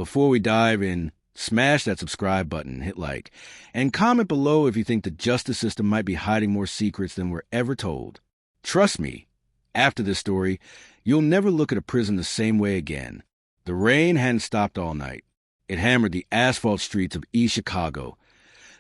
Before we dive in, smash that subscribe button, hit like, and comment below if you think the justice system might be hiding more secrets than we're ever told. Trust me, after this story, you'll never look at a prison the same way again. The rain hadn't stopped all night. It hammered the asphalt streets of East Chicago,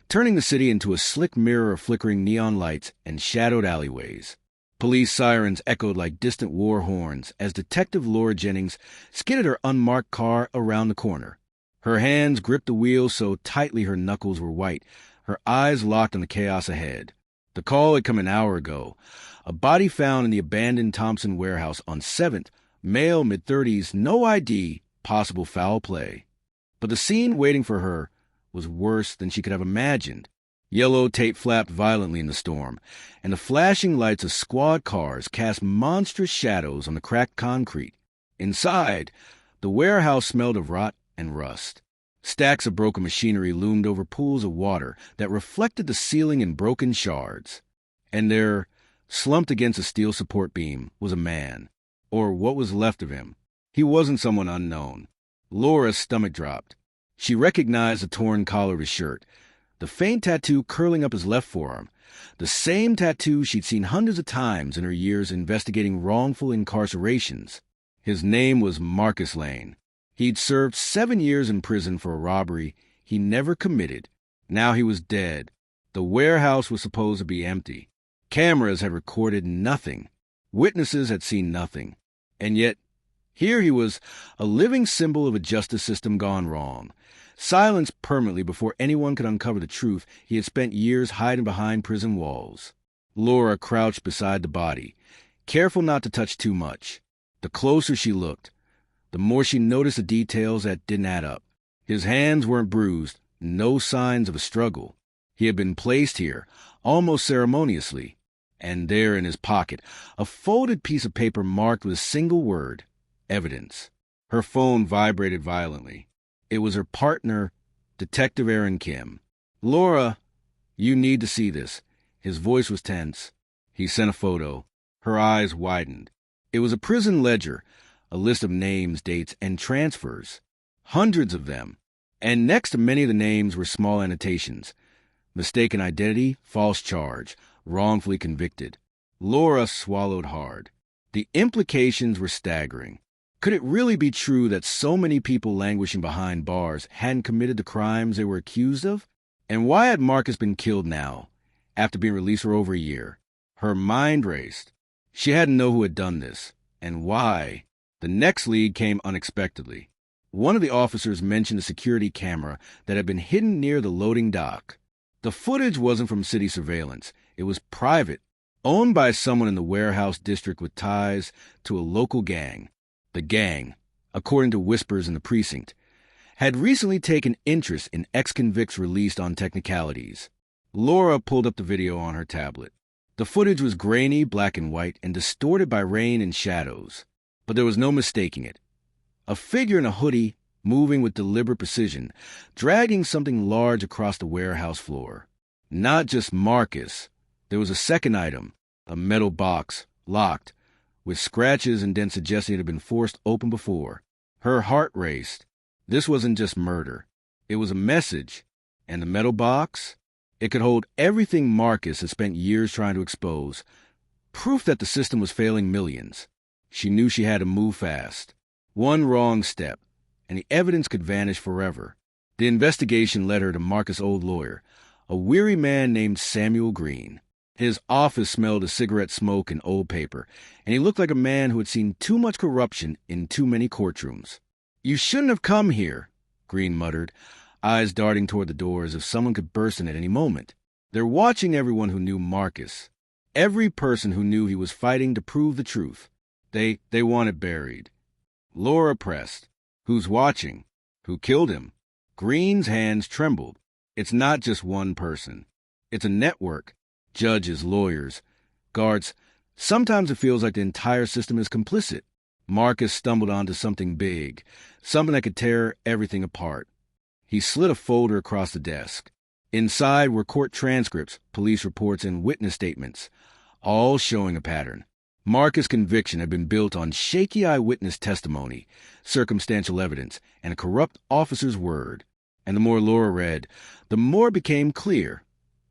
turning the city into a slick mirror of flickering neon lights and shadowed alleyways. Police sirens echoed like distant war horns as Detective Laura Jennings skidded her unmarked car around the corner. Her hands gripped the wheel so tightly her knuckles were white, her eyes locked on the chaos ahead. The call had come an hour ago. A body found in the abandoned Thompson warehouse on 7th, male, mid-30s, no ID, possible foul play. But the scene waiting for her was worse than she could have imagined. Yellow tape flapped violently in the storm, and the flashing lights of squad cars cast monstrous shadows on the cracked concrete. Inside, the warehouse smelled of rot and rust. Stacks of broken machinery loomed over pools of water that reflected the ceiling in broken shards. And there, slumped against a steel support beam, was a man, or what was left of him. He wasn't someone unknown. Laura's stomach dropped. She recognized the torn collar of his shirt, the faint tattoo curling up his left forearm, the same tattoo she'd seen hundreds of times in her years investigating wrongful incarcerations. His name was Marcus Lane. He'd served 7 years in prison for a robbery he never committed. Now he was dead. The warehouse was supposed to be empty. Cameras had recorded nothing. Witnesses had seen nothing. And yet, here he was, a living symbol of a justice system gone wrong. Silenced permanently before anyone could uncover the truth, he had spent years hiding behind prison walls. Laura crouched beside the body, careful not to touch too much. The closer she looked, the more she noticed the details that didn't add up. His hands weren't bruised, no signs of a struggle. He had been placed here, almost ceremoniously. And there in his pocket, a folded piece of paper marked with a single word, evidence. Her phone vibrated violently. It was her partner, Detective Aaron Kim. "Laura, you need to see this." His voice was tense. He sent a photo. Her eyes widened. It was a prison ledger, a list of names, dates, and transfers. Hundreds of them. And next to many of the names were small annotations. Mistaken identity, false charge, wrongfully convicted. Laura swallowed hard. The implications were staggering. Could it really be true that so many people languishing behind bars hadn't committed the crimes they were accused of? And why had Marcus been killed now, after being released for over a year? Her mind raced. She had to know who had done this, and why. The next lead came unexpectedly. One of the officers mentioned a security camera that had been hidden near the loading dock. The footage wasn't from city surveillance. It was private, owned by someone in the warehouse district with ties to a local gang. The gang, according to whispers in the precinct, had recently taken interest in ex-convicts released on technicalities. Laura pulled up the video on her tablet. The footage was grainy, black and white, and distorted by rain and shadows. But there was no mistaking it. A figure in a hoodie, moving with deliberate precision, dragging something large across the warehouse floor. Not just Marcus. There was a second item, a metal box, locked, with scratches and dents suggesting it had been forced open before. Her heart raced. This wasn't just murder. It was a message. And the metal box? It could hold everything Marcus had spent years trying to expose. Proof that the system was failing millions. She knew she had to move fast. One wrong step, and the evidence could vanish forever. The investigation led her to Marcus' old lawyer, a weary man named Samuel Green. His office smelled of cigarette smoke and old paper, and he looked like a man who had seen too much corruption in too many courtrooms. "You shouldn't have come here," Green muttered, eyes darting toward the door as if someone could burst in at any moment. They're watching everyone who knew Marcus. Every person who knew he was fighting to prove the truth. They want it buried. Laura pressed. "Who's watching? Who killed him?" Green's hands trembled. It's not just one person. It's a network. Judges, lawyers, guards. Sometimes it feels like the entire system is complicit. Marcus stumbled onto something big, something that could tear everything apart. He slid a folder across the desk. Inside were court transcripts, police reports, and witness statements, all showing a pattern. Marcus' conviction had been built on shaky eyewitness testimony, circumstantial evidence, and a corrupt officer's word. And the more Laura read, the more it became clear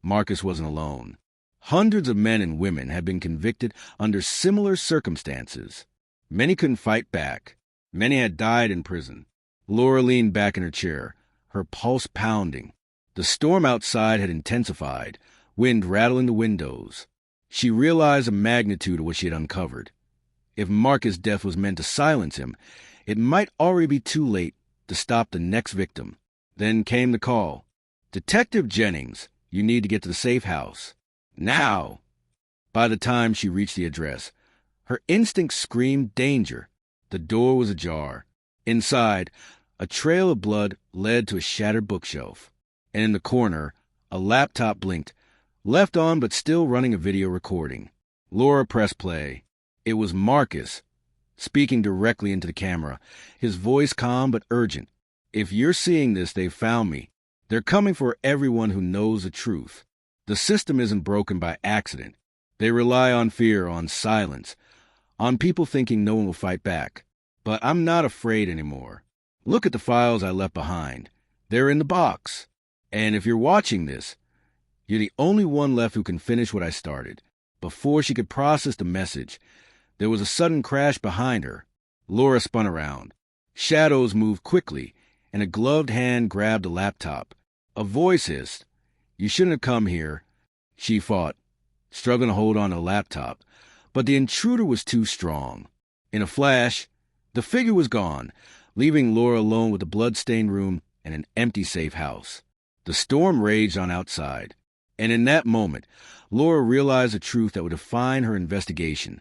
Marcus wasn't alone. Hundreds of men and women had been convicted under similar circumstances. Many couldn't fight back. Many had died in prison. Laura leaned back in her chair, her pulse pounding. The storm outside had intensified, wind rattling the windows. She realized the magnitude of what she had uncovered. If Marcus' death was meant to silence him, it might already be too late to stop the next victim. Then came the call. "Detective Jennings, you need to get to the safe house. Now!" By the time she reached the address, her instinct screamed danger. The door was ajar. Inside, a trail of blood led to a shattered bookshelf. And in the corner, a laptop blinked, left on but still running a video recording. Laura pressed play. It was Marcus, speaking directly into the camera, his voice calm but urgent. "If you're seeing this, they've found me. They're coming for everyone who knows the truth. The system isn't broken by accident. They rely on fear, on silence, on people thinking no one will fight back. But I'm not afraid anymore. Look at the files I left behind. They're in the box. And if you're watching this, you're the only one left who can finish what I started." Before she could process the message, there was a sudden crash behind her. Laura spun around. Shadows moved quickly, and a gloved hand grabbed the laptop. A voice hissed, "You shouldn't have come here." She fought, struggling to hold on to the laptop, but the intruder was too strong. In a flash, the figure was gone, leaving Laura alone with the blood-stained room and an empty safe house. The storm raged on outside, and in that moment, Laura realized the truth that would define her investigation.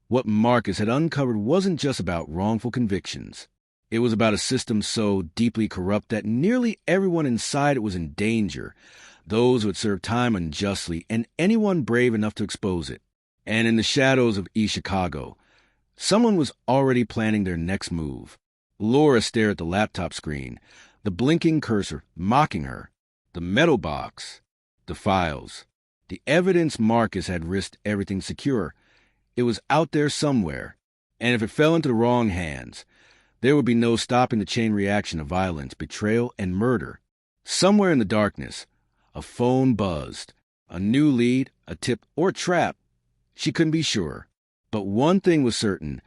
What Marcus had uncovered wasn't just about wrongful convictions. It was about a system so deeply corrupt that nearly everyone inside it was in danger, those who had served time unjustly, and anyone brave enough to expose it. And in the shadows of East Chicago, someone was already planning their next move. Laura stared at the laptop screen, the blinking cursor mocking her, the metal box, the files, the evidence Marcus had risked everything secure. It was out there somewhere, and if it fell into the wrong hands, there would be no stopping the chain reaction of violence, betrayal, and murder. Somewhere in the darkness, a phone buzzed. A new lead, a tip, or a trap. She couldn't be sure. But one thing was certain.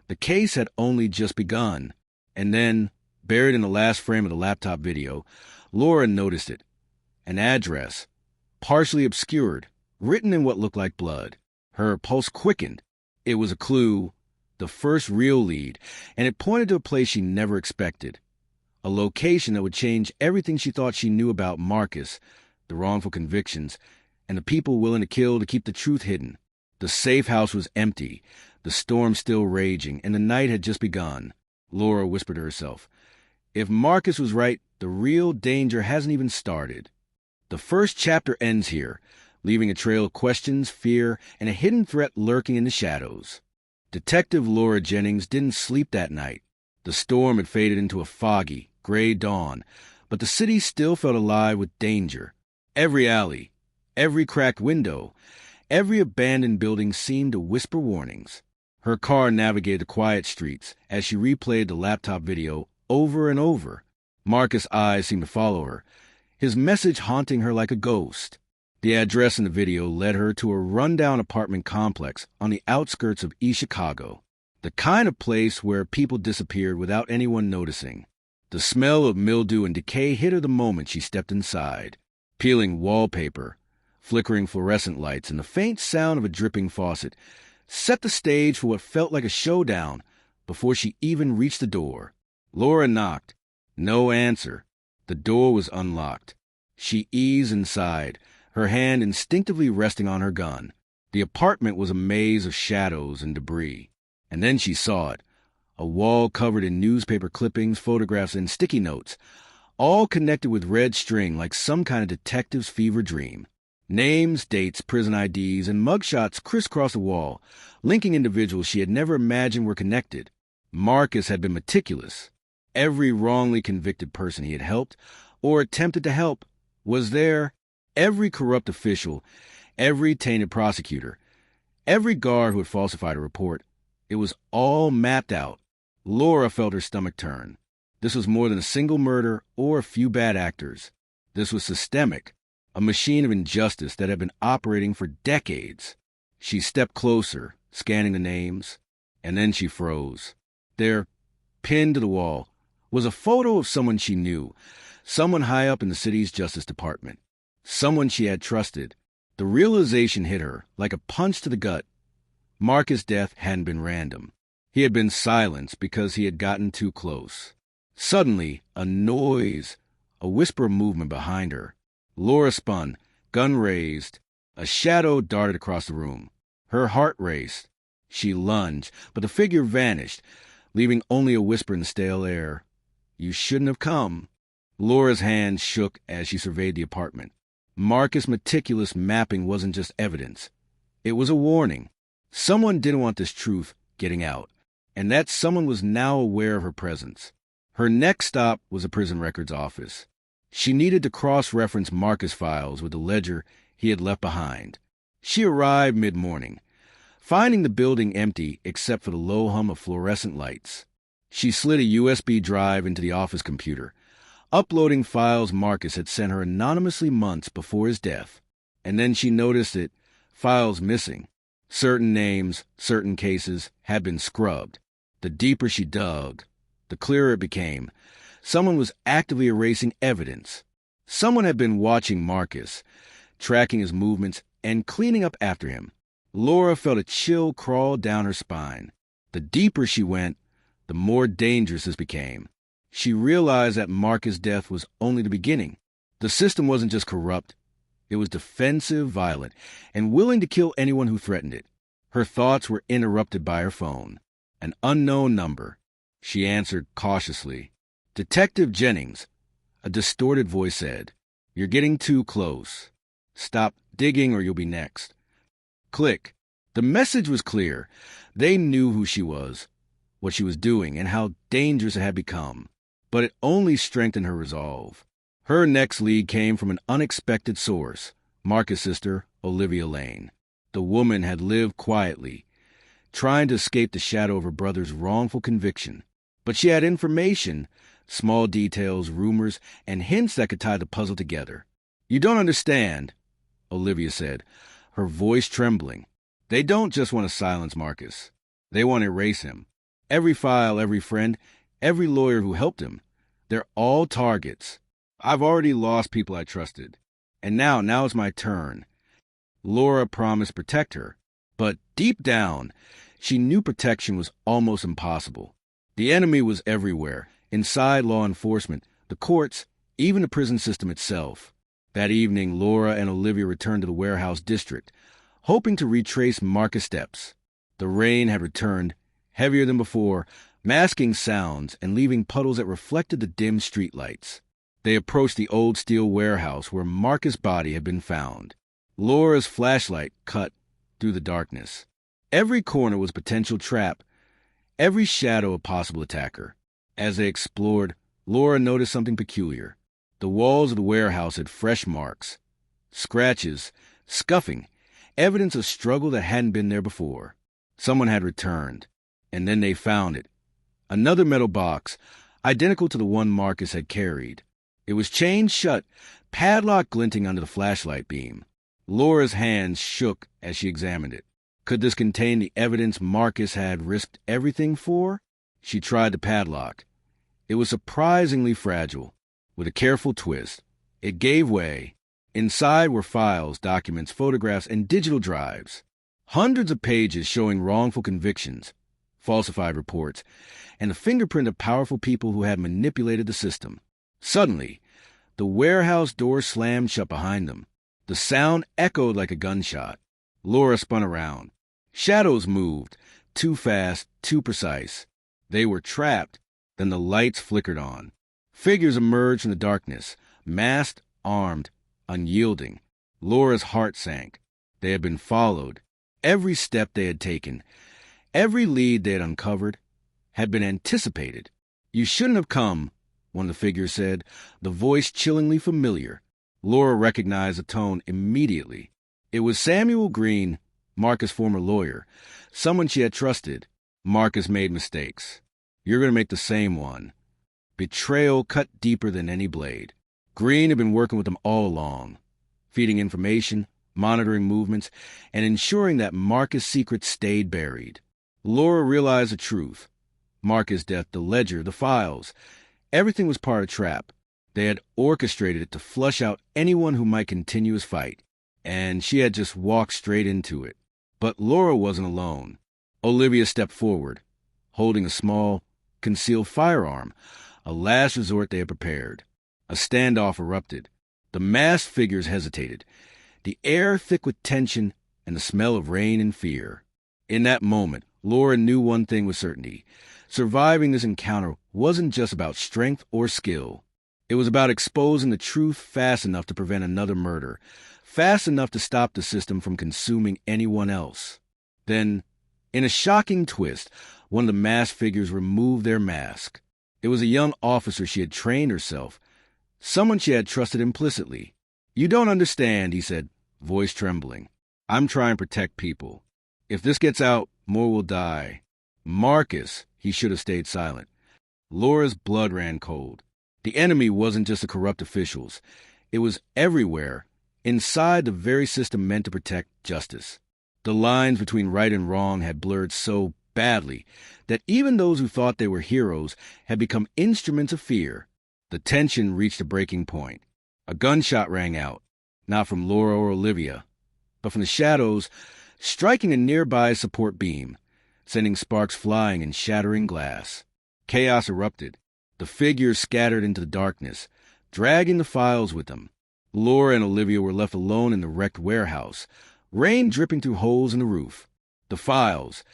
The case had only just begun. And then, buried in the last frame of the laptop video, Laura noticed it. An address, partially obscured, written in what looked like blood. Her pulse quickened. It was a clue, the first real lead, and it pointed to a place she never expected. A location that would change everything she thought she knew about Marcus, the wrongful convictions, and the people willing to kill to keep the truth hidden. The safe house was empty, the storm still raging, and the night had just begun. Laura whispered to herself, "If Marcus was right, the real danger hasn't even started." The first chapter ends here, leaving a trail of questions, fear, and a hidden threat lurking in the shadows. Detective Laura Jennings didn't sleep that night. The storm had faded into a foggy, gray dawn, but the city still felt alive with danger. Every alley, every cracked window, every abandoned building seemed to whisper warnings. Her car navigated the quiet streets as she replayed the laptop video over and over. Marcus' eyes seemed to follow her, his message haunting her like a ghost. The address in the video led her to a rundown apartment complex on the outskirts of East Chicago, the kind of place where people disappeared without anyone noticing. The smell of mildew and decay hit her the moment she stepped inside. Peeling wallpaper, flickering fluorescent lights, and the faint sound of a dripping faucet set the stage for what felt like a showdown before she even reached the door. Laura knocked. No answer. The door was unlocked. She eased inside, her hand instinctively resting on her gun. The apartment was a maze of shadows and debris. And then she saw it. A wall covered in newspaper clippings, photographs, and sticky notes, all connected with red string like some kind of detective's fever dream. Names, dates, prison IDs, and mugshots crisscrossed the wall, linking individuals she had never imagined were connected. Marcus had been meticulous. Every wrongly convicted person he had helped, or attempted to help, was there. Every corrupt official, every tainted prosecutor, Every guard who had falsified a report, it was all mapped out. Laura felt her stomach turn. This was more than a single murder or a few bad actors. This was systemic, a machine of injustice that had been operating for decades. She stepped closer, scanning the names, and then she froze. There, pinned to the wall, was a photo of someone she knew, someone high up in the city's Justice Department, someone she had trusted. The realization hit her like a punch to the gut. Marcus' death hadn't been random. He had been silenced because he had gotten too close. Suddenly, a noise, a whisper of movement behind her. Laura spun, gun raised. A shadow darted across the room. Her heart raced. She lunged, but the figure vanished, leaving only a whisper in the stale air. "You shouldn't have come." Laura's hand shook as she surveyed the apartment. Marcus' meticulous mapping wasn't just evidence. It was a warning. Someone didn't want this truth getting out, and that someone was now aware of her presence. Her next stop was a prison records office. She needed to cross-reference Marcus' files with the ledger he had left behind. She arrived mid-morning, finding the building empty except for the low hum of fluorescent lights. She slid a USB drive into the office computer, uploading files Marcus had sent her anonymously months before his death. And then she noticed that files missing. Certain names, certain cases had been scrubbed. The deeper she dug, the clearer it became. Someone was actively erasing evidence. Someone had been watching Marcus, tracking his movements and cleaning up after him. Laura felt a chill crawl down her spine. The deeper she went, the more dangerous this became. She realized that Marcus' death was only the beginning. The system wasn't just corrupt. It was defensive, violent, and willing to kill anyone who threatened it. Her thoughts were interrupted by her phone. An unknown number. She answered cautiously. "Detective Jennings," a distorted voice said. "You're getting too close. Stop digging or you'll be next." Click. The message was clear. They knew who she was, what she was doing, and how dangerous it had become. But it only strengthened her resolve. Her next lead came from an unexpected source, Marcus' sister, Olivia Lane. The woman had lived quietly, trying to escape the shadow of her brother's wrongful conviction. But she had information, small details, rumors, and hints that could tie the puzzle together. "You don't understand," Olivia said, her voice trembling. "They don't just want to silence Marcus. They want to erase him. Every file, every friend, every lawyer who helped him. They're all targets. I've already lost people I trusted. And now it's my turn." Laura promised to protect her. But deep down, she knew protection was almost impossible. The enemy was everywhere, inside law enforcement, the courts, even the prison system itself. That evening, Laura and Olivia returned to the warehouse district, hoping to retrace Marcus' steps. The rain had returned, heavier than before, masking sounds and leaving puddles that reflected the dim streetlights. They approached the old steel warehouse where Marcus' body had been found. Laura's flashlight cut through the darkness. Every corner was a potential trap, every shadow a possible attacker. As they explored, Laura noticed something peculiar. The walls of the warehouse had fresh marks, scratches, scuffing, evidence of struggle that hadn't been there before. Someone had returned, and then they found it. Another metal box, identical to the one Marcus had carried. It was chained shut, padlock glinting under the flashlight beam. Laura's hands shook as she examined it. Could this contain the evidence Marcus had risked everything for? She tried the padlock. It was surprisingly fragile. With a careful twist, it gave way. Inside were files, documents, photographs, and digital drives. Hundreds of pages showing wrongful convictions, falsified reports, and the fingerprint of powerful people who had manipulated the system. Suddenly, the warehouse door slammed shut behind them. The sound echoed like a gunshot. Laura spun around. Shadows moved, too fast, too precise. They were trapped. Then the lights flickered on. Figures emerged from the darkness, masked, armed, unyielding. Laura's heart sank. They had been followed. Every step they had taken, every lead they had uncovered, had been anticipated. "You shouldn't have come," one of the figures said, the voice chillingly familiar. Laura recognized the tone immediately. It was Samuel Green, Marcus' former lawyer, someone she had trusted. Marcus made mistakes. You're going to make the same one. Betrayal cut deeper than any blade. Green had been working with them all along, feeding information, monitoring movements, and ensuring that Marcus' secrets stayed buried. Laura realized the truth. Marcus' death, the ledger, the files. Everything was part of a trap. They had orchestrated it to flush out anyone who might continue his fight, and she had just walked straight into it. But Laura wasn't alone. Olivia stepped forward, holding a small, concealed firearm, a last resort they had prepared. A standoff erupted. The masked figures hesitated, the air thick with tension and the smell of rain and fear. In that moment, Laura knew one thing with certainty. Surviving this encounter wasn't just about strength or skill. It was about exposing the truth fast enough to prevent another murder, fast enough to stop the system from consuming anyone else. Then, in a shocking twist, one of the masked figures removed their mask. It was a young officer she had trained herself, someone she had trusted implicitly. "You don't understand," he said, voice trembling. "I'm trying to protect people. If this gets out, more will die." Marcus, he should have stayed silent. Laura's blood ran cold. The enemy wasn't just the corrupt officials. It was everywhere, inside the very system meant to protect justice. The lines between right and wrong had blurred so badly that even those who thought they were heroes had become instruments of fear. The tension reached a breaking point. A gunshot rang out, not from Laura or Olivia, but from the shadows, striking a nearby support beam, sending sparks flying and shattering glass. Chaos erupted. The figures scattered into the darkness, dragging the files with them. Laura and Olivia were left alone in the wrecked warehouse, rain dripping through holes in the roof. The files,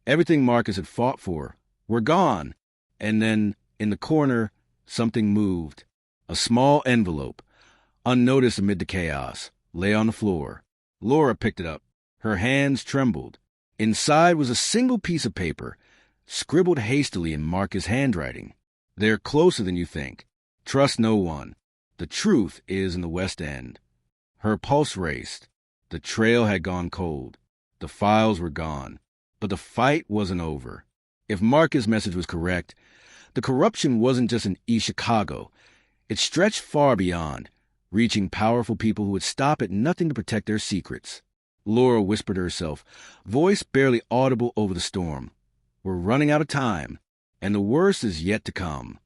everything Marcus had fought for, were gone. And then, in the corner, something moved. A small envelope, unnoticed amid the chaos, lay on the floor. Laura picked it up. Her hands trembled. Inside was a single piece of paper, scribbled hastily in Marcus' handwriting. "They're closer than you think. Trust no one. The truth is in the West End." Her pulse raced. The trail had gone cold. The files were gone. But the fight wasn't over. If Marcus' message was correct, the corruption wasn't just in East Chicago. It stretched far beyond, reaching powerful people who would stop at nothing to protect their secrets. Laura whispered to herself, voice barely audible over the storm. "We're running out of time, and the worst is yet to come."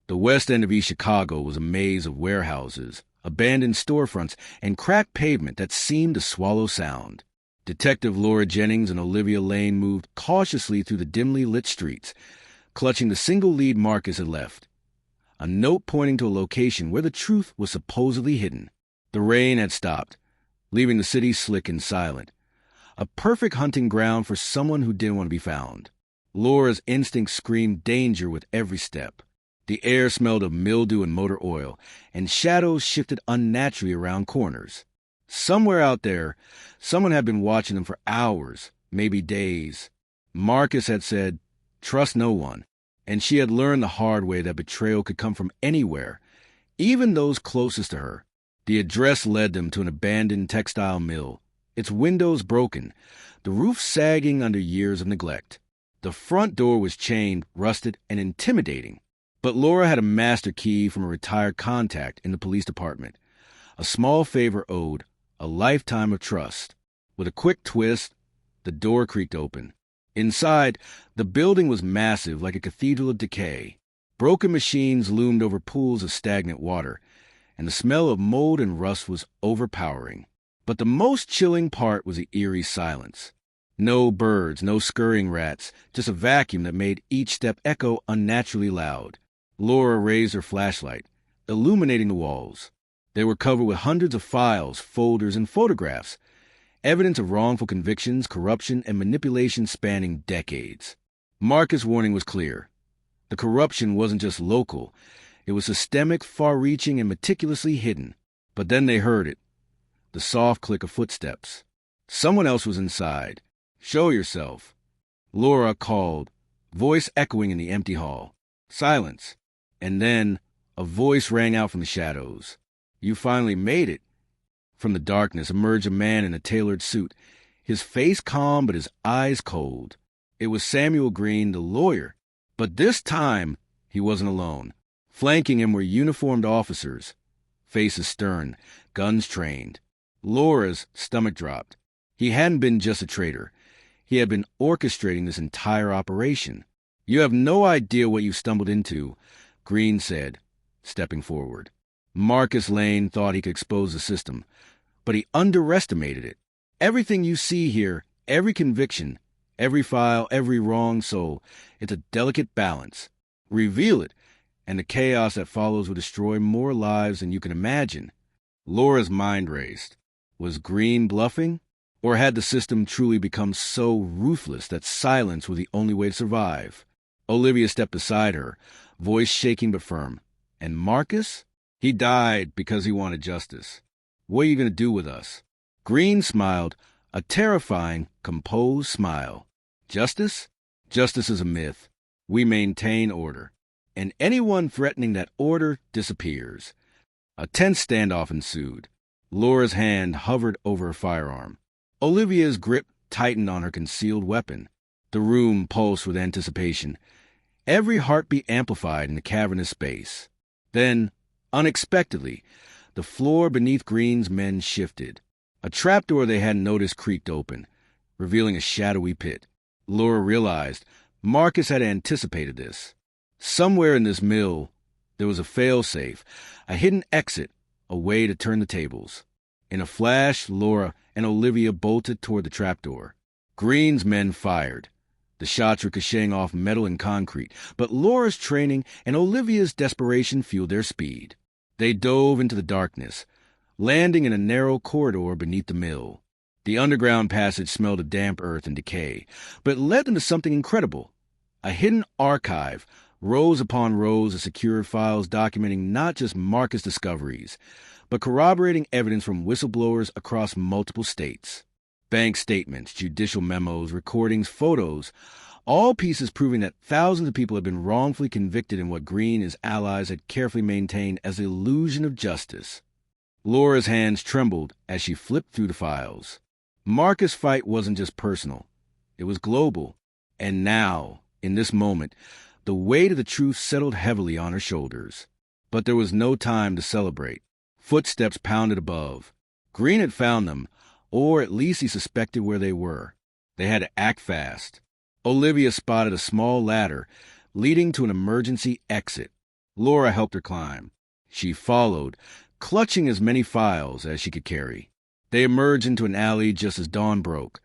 The west end of East Chicago was a maze of warehouses, abandoned storefronts, and cracked pavement that seemed to swallow sound. Detective Laura Jennings and Olivia Lane moved cautiously through the dimly lit streets, clutching the single lead Marcus had left, a note pointing to a location where the truth was supposedly hidden. The rain had stopped, leaving the city slick and silent, a perfect hunting ground for someone who didn't want to be found. Laura's instincts screamed danger with every step. The air smelled of mildew and motor oil, and shadows shifted unnaturally around corners. Somewhere out there, someone had been watching them for hours, maybe days. Marcus had said, "Trust no one," and she had learned the hard way that betrayal could come from anywhere, even those closest to her. The address led them to an abandoned textile mill, its windows broken, the roof sagging under years of neglect. The front door was chained, rusted, and intimidating. But Laura had a master key from a retired contact in the police department. A small favor owed, a lifetime of trust. With a quick twist, the door creaked open. Inside, the building was massive, like a cathedral of decay. Broken machines loomed over pools of stagnant water, and the smell of mold and rust was overpowering. But the most chilling part was the eerie silence. No birds, no scurrying rats, just a vacuum that made each step echo unnaturally loud. Laura raised her flashlight, illuminating the walls. They were covered with hundreds of files, folders, and photographs, evidence of wrongful convictions, corruption, and manipulation spanning decades. Marcus' warning was clear. The corruption wasn't just local. It was systemic, far-reaching, and meticulously hidden. But then they heard it. The soft click of footsteps. Someone else was inside. "Show yourself." Laura called, voice echoing in the empty hall. Silence. And then a voice rang out from the shadows. "You finally made it." From the darkness emerged a man in a tailored suit, his face calm but his eyes cold. It was Samuel Green, the lawyer. But this time, he wasn't alone. Flanking him were uniformed officers, faces stern, guns trained. Laura's stomach dropped. He hadn't been just a traitor. He had been orchestrating this entire operation. "You have no idea what you stumbled into," Green said, stepping forward. Marcus Lane thought he could expose the system, but he underestimated it. Everything you see here, every conviction, every file, every wrong soul, it's a delicate balance. Reveal it, and the chaos that follows will destroy more lives than you can imagine. Laura's mind raced. Was Green bluffing? Or had the system truly become so ruthless that silence was the only way to survive? Olivia stepped beside her, voice shaking but firm. And Marcus? He died because he wanted justice. What are you going to do with us? Green smiled, a terrifying, composed smile. Justice? Justice is a myth. We maintain order. And anyone threatening that order disappears. A tense standoff ensued. Laura's hand hovered over her firearm. Olivia's grip tightened on her concealed weapon. The room pulsed with anticipation, every heartbeat amplified in the cavernous space. Then, unexpectedly, the floor beneath Green's men shifted. A trapdoor they hadn't noticed creaked open, revealing a shadowy pit. Laura realized Marcus had anticipated this. Somewhere in this mill, there was a fail-safe, a hidden exit, a way to turn the tables. In a flash, Laura and Olivia bolted toward the trapdoor. Green's men fired, the shots ricocheting off metal and concrete, but Laura's training and Olivia's desperation fueled their speed. They dove into the darkness, landing in a narrow corridor beneath the mill. The underground passage smelled of damp earth and decay, but it led them to something incredible. A hidden archive, rows upon rows of secured files documenting not just Marcus' discoveries, but corroborating evidence from whistleblowers across multiple states. Bank statements, judicial memos, recordings, photos, all pieces proving that thousands of people had been wrongfully convicted in what Green and his allies had carefully maintained as the illusion of justice. Laura's hands trembled as she flipped through the files. Marcus' fight wasn't just personal. It was global. And now, in this moment, the weight of the truth settled heavily on her shoulders. But there was no time to celebrate. Footsteps pounded above. Green had found them, or at least he suspected where they were. They had to act fast. Olivia spotted a small ladder leading to an emergency exit. Laura helped her climb. She followed, clutching as many files as she could carry. They emerged into an alley just as dawn broke,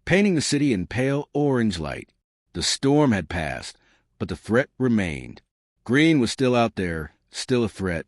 painting the city in pale orange light. The storm had passed, but the threat remained. Green was still out there, still a threat,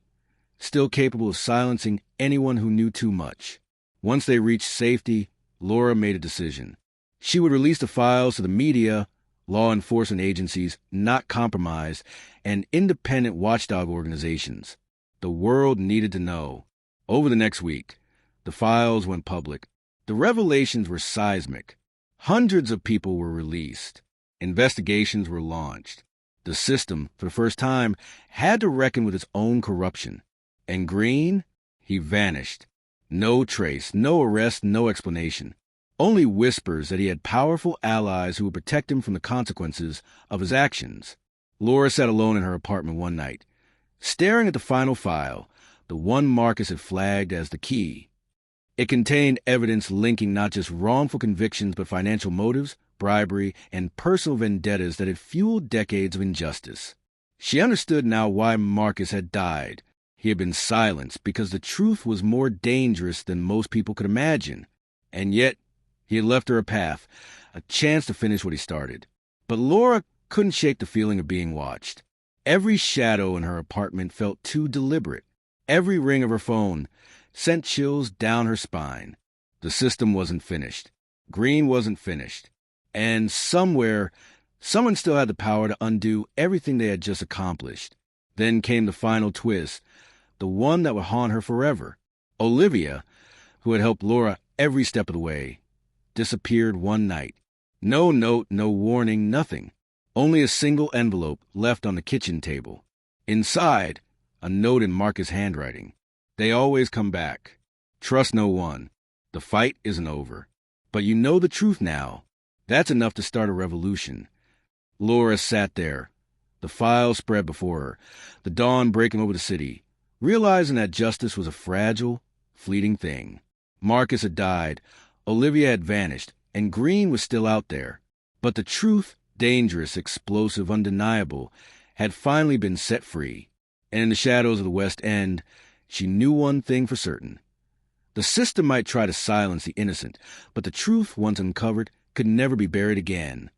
still capable of silencing anyone who knew too much. Once they reached safety, Laura made a decision. She would release the files to the media, law enforcement agencies not compromised, and independent watchdog organizations. The world needed to know. Over the next week, the files went public. The revelations were seismic. Hundreds of people were released. Investigations were launched. The system, for the first time, had to reckon with its own corruption. And Green? He vanished. No trace, no arrest, no explanation. Only whispers that he had powerful allies who would protect him from the consequences of his actions. Laura sat alone in her apartment one night, staring at the final file, the one Marcus had flagged as the key. It contained evidence linking not just wrongful convictions but financial motives, bribery, and personal vendettas that had fueled decades of injustice. She understood now why Marcus had died. He had been silenced because the truth was more dangerous than most people could imagine. And yet, he had left her a path, a chance to finish what he started. But Laura couldn't shake the feeling of being watched. Every shadow in her apartment felt too deliberate. Every ring of her phone sent chills down her spine. The system wasn't finished. Green wasn't finished. And somewhere, someone still had the power to undo everything they had just accomplished. Then came the final twist, the one that would haunt her forever. Olivia, who had helped Laura every step of the way, disappeared one night. No note, no warning, nothing. Only a single envelope left on the kitchen table. Inside, a note in Marcus' handwriting. They always come back. Trust no one. The fight isn't over. But you know the truth now. That's enough to start a revolution. Laura sat there, the files spread before her, the dawn breaking over the city, realizing that justice was a fragile, fleeting thing. Marcus had died, Olivia had vanished, and Green was still out there. But the truth, dangerous, explosive, undeniable, had finally been set free. And in the shadows of the West End, she knew one thing for certain. The system might try to silence the innocent, but the truth, once uncovered, could never be buried again.